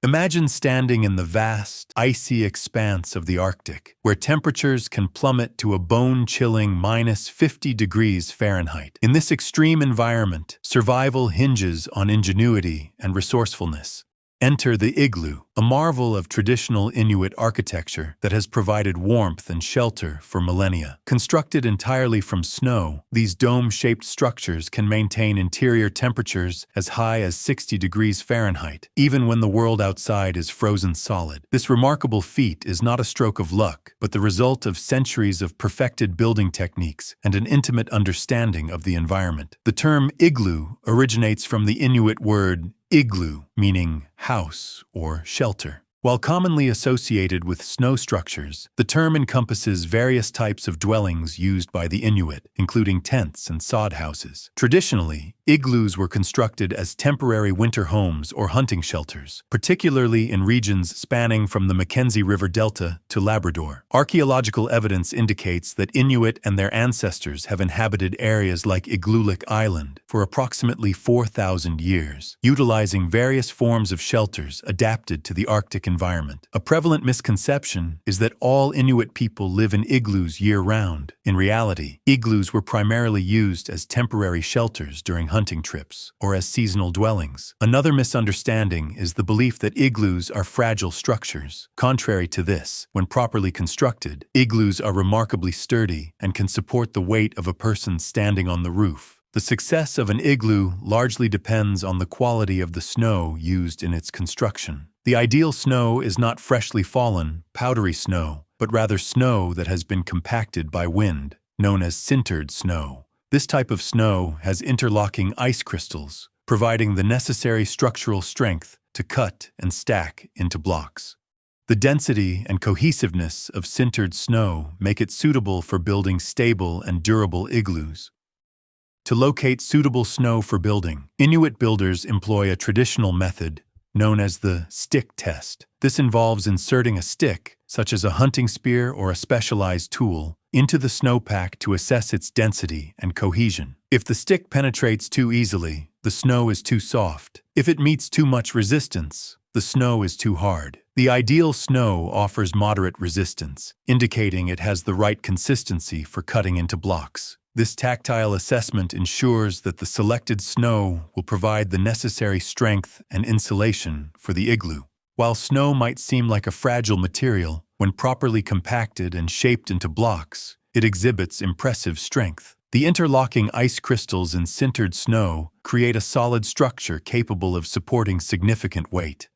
Imagine standing in the vast, icy expanse of the Arctic, where temperatures can plummet to a bone-chilling -50 degrees Fahrenheit. In this extreme environment, survival hinges on ingenuity and resourcefulness. Enter the igloo, a marvel of traditional Inuit architecture that has provided warmth and shelter for millennia. Constructed entirely from snow, these dome-shaped structures can maintain interior temperatures as high as 60 degrees Fahrenheit, even when the world outside is frozen solid. This remarkable feat is not a stroke of luck, but the result of centuries of perfected building techniques and an intimate understanding of the environment. The term igloo originates from the Inuit word igloo, meaning house or shelter. While commonly associated with snow structures, the term encompasses various types of dwellings used by the Inuit, including tents and sod houses. Traditionally, igloos were constructed as temporary winter homes or hunting shelters, particularly in regions spanning from the Mackenzie River Delta to Labrador. Archaeological evidence indicates that Inuit and their ancestors have inhabited areas like Igloolik Island for approximately 4,000 years, utilizing various forms of shelters adapted to the Arctic environment. A prevalent misconception is that all Inuit people live in igloos year-round. In reality, igloos were primarily used as temporary shelters during hunting trips or as seasonal dwellings. Another misunderstanding is the belief that igloos are fragile structures. Contrary to this, when properly constructed, igloos are remarkably sturdy and can support the weight of a person standing on the roof. The success of an igloo largely depends on the quality of the snow used in its construction. The ideal snow is not freshly fallen, powdery snow, but rather snow that has been compacted by wind, known as sintered snow. This type of snow has interlocking ice crystals, providing the necessary structural strength to cut and stack into blocks. The density and cohesiveness of sintered snow make it suitable for building stable and durable igloos. To locate suitable snow for building, Inuit builders employ a traditional method known as the stick test. This involves inserting a stick, such as a hunting spear or a specialized tool, into the snowpack to assess its density and cohesion. If the stick penetrates too easily, the snow is too soft. If it meets too much resistance, the snow is too hard. The ideal snow offers moderate resistance, indicating it has the right consistency for cutting into blocks. This tactile assessment ensures that the selected snow will provide the necessary strength and insulation for the igloo. While snow might seem like a fragile material, when properly compacted and shaped into blocks, it exhibits impressive strength. The interlocking ice crystals in sintered snow create a solid structure capable of supporting significant weight.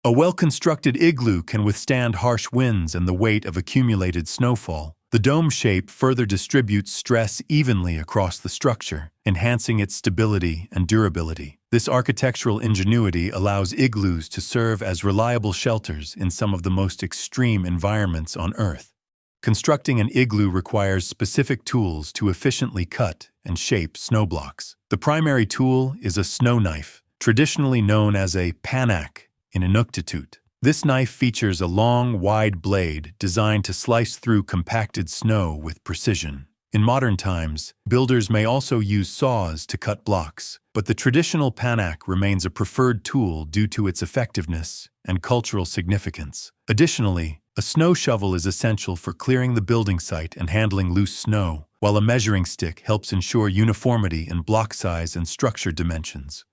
A well-constructed igloo can withstand harsh winds and the weight of accumulated snowfall. The dome shape further distributes stress evenly across the structure, enhancing its stability and durability. This architectural ingenuity allows igloos to serve as reliable shelters in some of the most extreme environments on Earth. Constructing an igloo requires specific tools to efficiently cut and shape snow blocks. The primary tool is a snow knife, traditionally known as a panak in Inuktitut. This knife features a long, wide blade designed to slice through compacted snow with precision. In modern times, builders may also use saws to cut blocks, but the traditional panak remains a preferred tool due to its effectiveness and cultural significance. Additionally, a snow shovel is essential for clearing the building site and handling loose snow, while a measuring stick helps ensure uniformity in block size and structure dimensions.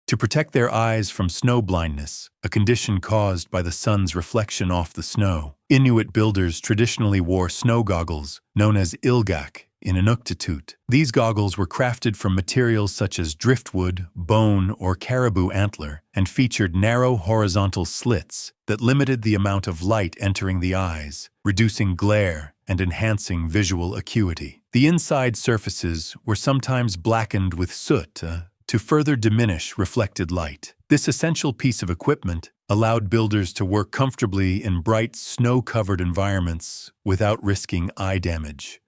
To protect their eyes from snow blindness, a condition caused by the sun's reflection off the snow, Inuit builders traditionally wore snow goggles, known as ilgak, in Inuktitut. These goggles were crafted from materials such as driftwood, bone, or caribou antler, and featured narrow horizontal slits that limited the amount of light entering the eyes, reducing glare and enhancing visual acuity. The inside surfaces were sometimes blackened with soot to further diminish reflected light. This essential piece of equipment allowed builders to work comfortably in bright, snow-covered environments without risking eye damage.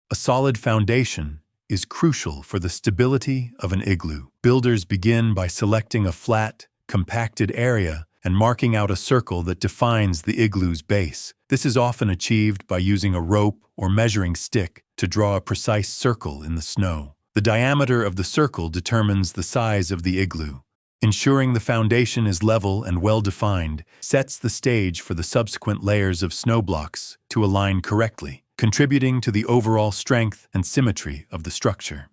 A solid foundation is crucial for the stability of an igloo. Builders begin by selecting a flat, compacted area and marking out a circle that defines the igloo's base. This is often achieved by using a rope or measuring stick to draw a precise circle in the snow. The diameter of the circle determines the size of the igloo. Ensuring the foundation is level and well-defined sets the stage for the subsequent layers of snow blocks to align correctly, contributing to the overall strength and symmetry of the structure.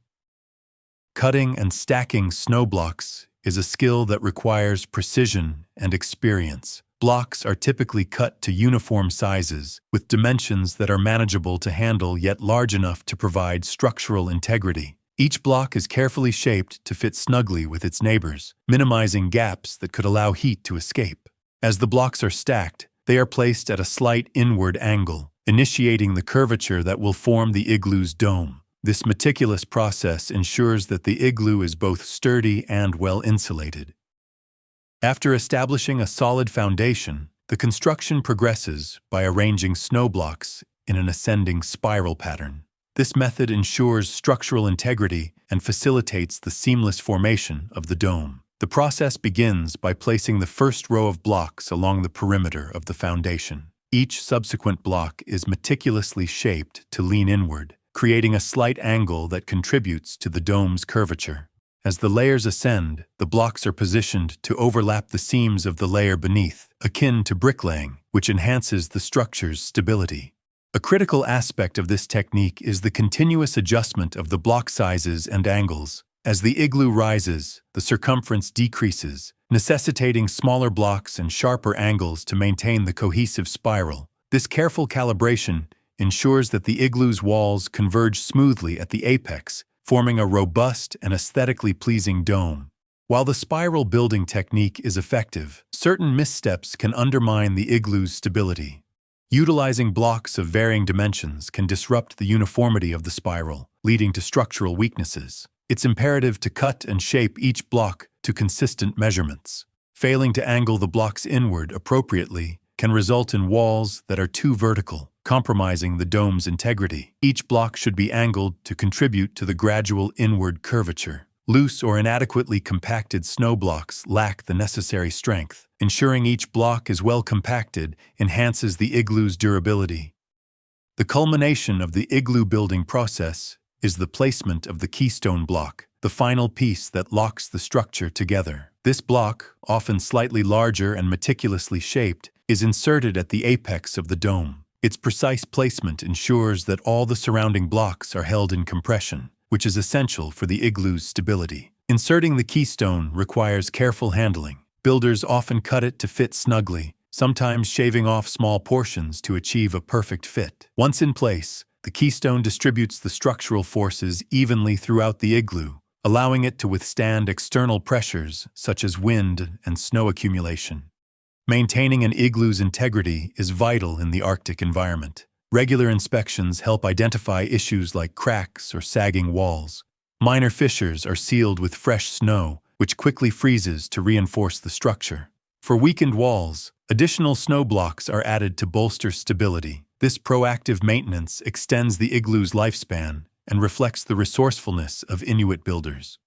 Cutting and stacking snow blocks is a skill that requires precision and experience. Blocks are typically cut to uniform sizes, with dimensions that are manageable to handle yet large enough to provide structural integrity. Each block is carefully shaped to fit snugly with its neighbors, minimizing gaps that could allow heat to escape. As the blocks are stacked, they are placed at a slight inward angle, initiating the curvature that will form the igloo's dome. This meticulous process ensures that the igloo is both sturdy and well insulated. After establishing a solid foundation, the construction progresses by arranging snow blocks in an ascending spiral pattern. This method ensures structural integrity and facilitates the seamless formation of the dome. The process begins by placing the first row of blocks along the perimeter of the foundation. Each subsequent block is meticulously shaped to lean inward, creating a slight angle that contributes to the dome's curvature. As the layers ascend, the blocks are positioned to overlap the seams of the layer beneath, akin to bricklaying, which enhances the structure's stability. A critical aspect of this technique is the continuous adjustment of the block sizes and angles. As the igloo rises, the circumference decreases, necessitating smaller blocks and sharper angles to maintain the cohesive spiral. This careful calibration ensures that the igloo's walls converge smoothly at the apex, forming a robust and aesthetically pleasing dome. While the spiral building technique is effective, certain missteps can undermine the igloo's stability. Utilizing blocks of varying dimensions can disrupt the uniformity of the spiral, leading to structural weaknesses. It's imperative to cut and shape each block to consistent measurements. Failing to angle the blocks inward appropriately can result in walls that are too vertical, compromising the dome's integrity. Each block should be angled to contribute to the gradual inward curvature. Loose or inadequately compacted snow blocks lack the necessary strength. Ensuring each block is well compacted enhances the igloo's durability. The culmination of the igloo building process is the placement of the keystone block, the final piece that locks the structure together. This block, often slightly larger and meticulously shaped, is inserted at the apex of the dome. Its precise placement ensures that all the surrounding blocks are held in compression, which is essential for the igloo's stability. Inserting the keystone requires careful handling. Builders often cut it to fit snugly, sometimes shaving off small portions to achieve a perfect fit. Once in place, the keystone distributes the structural forces evenly throughout the igloo, allowing it to withstand external pressures such as wind and snow accumulation. Maintaining an igloo's integrity is vital in the Arctic environment. Regular inspections help identify issues like cracks or sagging walls. Minor fissures are sealed with fresh snow, which quickly freezes to reinforce the structure. For weakened walls, additional snow blocks are added to bolster stability. This proactive maintenance extends the igloo's lifespan and reflects the resourcefulness of Inuit builders.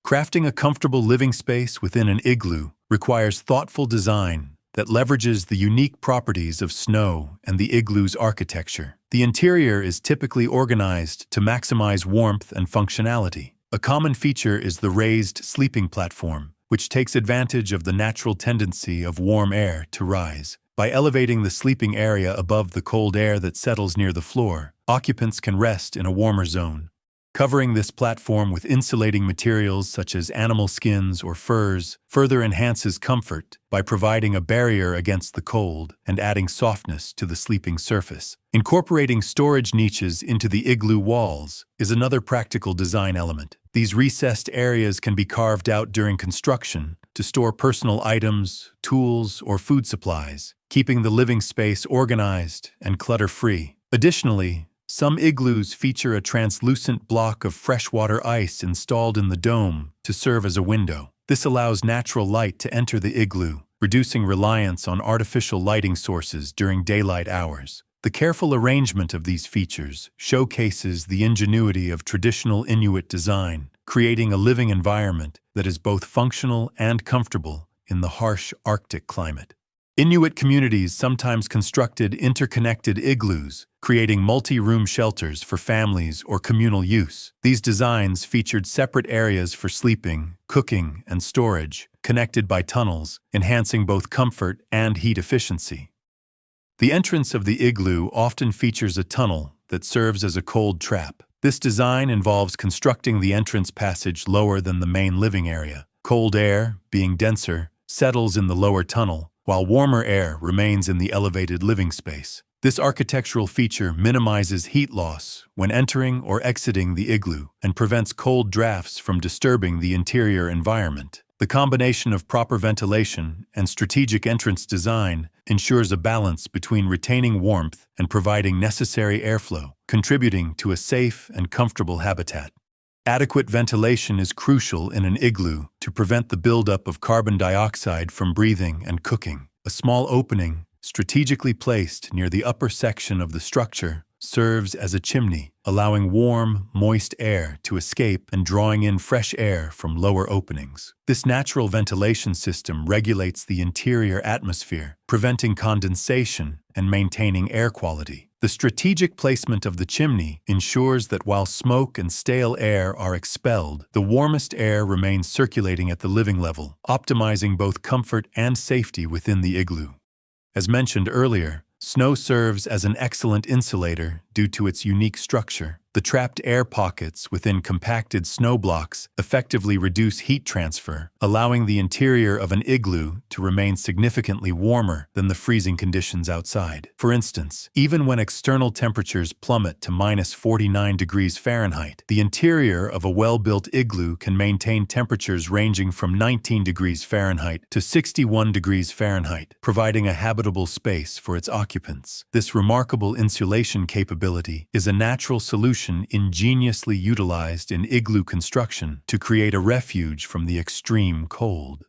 Crafting a comfortable living space within an igloo requires thoughtful design that leverages the unique properties of snow and the igloo's architecture. The interior is typically organized to maximize warmth and functionality. A common feature is the raised sleeping platform, which takes advantage of the natural tendency of warm air to rise. By elevating the sleeping area above the cold air that settles near the floor, occupants can rest in a warmer zone. Covering this platform with insulating materials such as animal skins or furs further enhances comfort by providing a barrier against the cold and adding softness to the sleeping surface. Incorporating storage niches into the igloo walls is another practical design element. These recessed areas can be carved out during construction to store personal items, tools, or food supplies, keeping the living space organized and clutter-free. Additionally, some igloos feature a translucent block of freshwater ice installed in the dome to serve as a window. This allows natural light to enter the igloo, reducing reliance on artificial lighting sources during daylight hours. The careful arrangement of these features showcases the ingenuity of traditional Inuit design, creating a living environment that is both functional and comfortable in the harsh Arctic climate. Inuit communities sometimes constructed interconnected igloos, creating multi-room shelters for families or communal use. These designs featured separate areas for sleeping, cooking, and storage, connected by tunnels, enhancing both comfort and heat efficiency. The entrance of the igloo often features a tunnel that serves as a cold trap. This design involves constructing the entrance passage lower than the main living area. Cold air, being denser, settles in the lower tunnel, while warmer air remains in the elevated living space. This architectural feature minimizes heat loss when entering or exiting the igloo and prevents cold drafts from disturbing the interior environment. The combination of proper ventilation and strategic entrance design ensures a balance between retaining warmth and providing necessary airflow, contributing to a safe and comfortable habitat. Adequate ventilation is crucial in an igloo to prevent the buildup of carbon dioxide from breathing and cooking. A small opening, strategically placed near the upper section of the structure, serves as a chimney, allowing warm, moist air to escape and drawing in fresh air from lower openings. This natural ventilation system regulates the interior atmosphere, preventing condensation and maintaining air quality. The strategic placement of the chimney ensures that while smoke and stale air are expelled, the warmest air remains circulating at the living level, optimizing both comfort and safety within the igloo. As mentioned earlier, snow serves as an excellent insulator due to its unique structure. The trapped air pockets within compacted snow blocks effectively reduce heat transfer, allowing the interior of an igloo to remain significantly warmer than the freezing conditions outside. For instance, even when external temperatures plummet to -49 degrees Fahrenheit, the interior of a well-built igloo can maintain temperatures ranging from 19 degrees Fahrenheit to 61 degrees Fahrenheit, providing a habitable space for its occupants. This remarkable insulation capability is a natural solution ingeniously utilized in igloo construction to create a refuge from the extreme cold.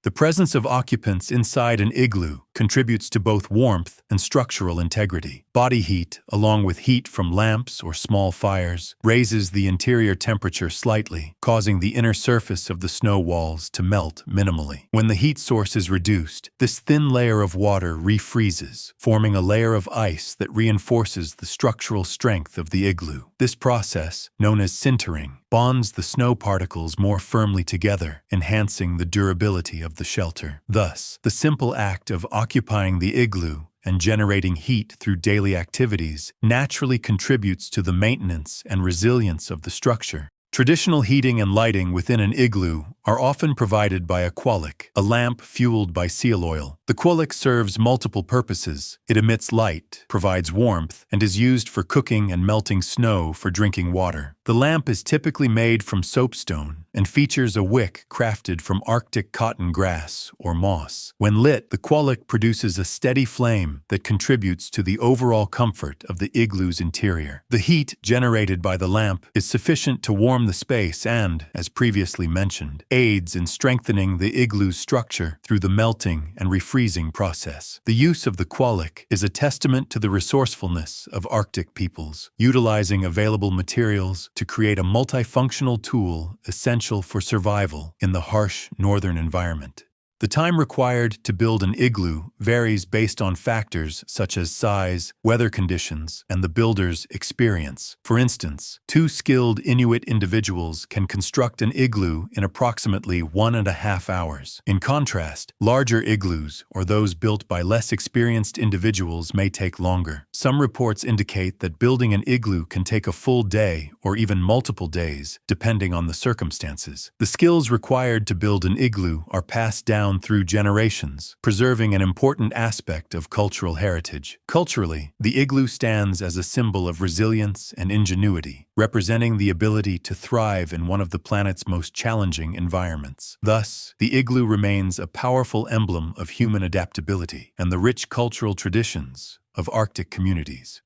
The presence of occupants inside an igloo contributes to both warmth and structural integrity. Body heat, along with heat from lamps or small fires, raises the interior temperature slightly, causing the inner surface of the snow walls to melt minimally. When the heat source is reduced, this thin layer of water refreezes, forming a layer of ice that reinforces the structural strength of the igloo. This process, known as sintering, bonds the snow particles more firmly together, enhancing the durability of the shelter. Thus, the simple act of occupying the igloo and generating heat through daily activities naturally contributes to the maintenance and resilience of the structure. Traditional heating and lighting within an igloo are often provided by a quollic, a lamp fueled by seal oil. The quollic serves multiple purposes. It emits light, provides warmth, and is used for cooking and melting snow for drinking water. The lamp is typically made from soapstone and features a wick crafted from Arctic cotton grass or moss. When lit, the quollic produces a steady flame that contributes to the overall comfort of the igloo's interior. The heat generated by the lamp is sufficient to warm the space and, as previously mentioned, aids in strengthening the igloo's structure through the melting and refreezing process. The use of the quollic is a testament to the resourcefulness of Arctic peoples, utilizing available materials to create a multifunctional tool essential for survival in the harsh northern environment. The time required to build an igloo varies based on factors such as size, weather conditions, and the builder's experience. For instance, 2 skilled Inuit individuals can construct an igloo in approximately 1.5 hours. In contrast, larger igloos, or those built by less experienced individuals, may take longer. Some reports indicate that building an igloo can take a full day or even multiple days, depending on the circumstances. The skills required to build an igloo are passed down through generations, preserving an important aspect of cultural heritage. Culturally, the igloo stands as a symbol of resilience and ingenuity, representing the ability to thrive in one of the planet's most challenging environments. Thus, the igloo remains a powerful emblem of human adaptability and the rich cultural traditions of Arctic communities.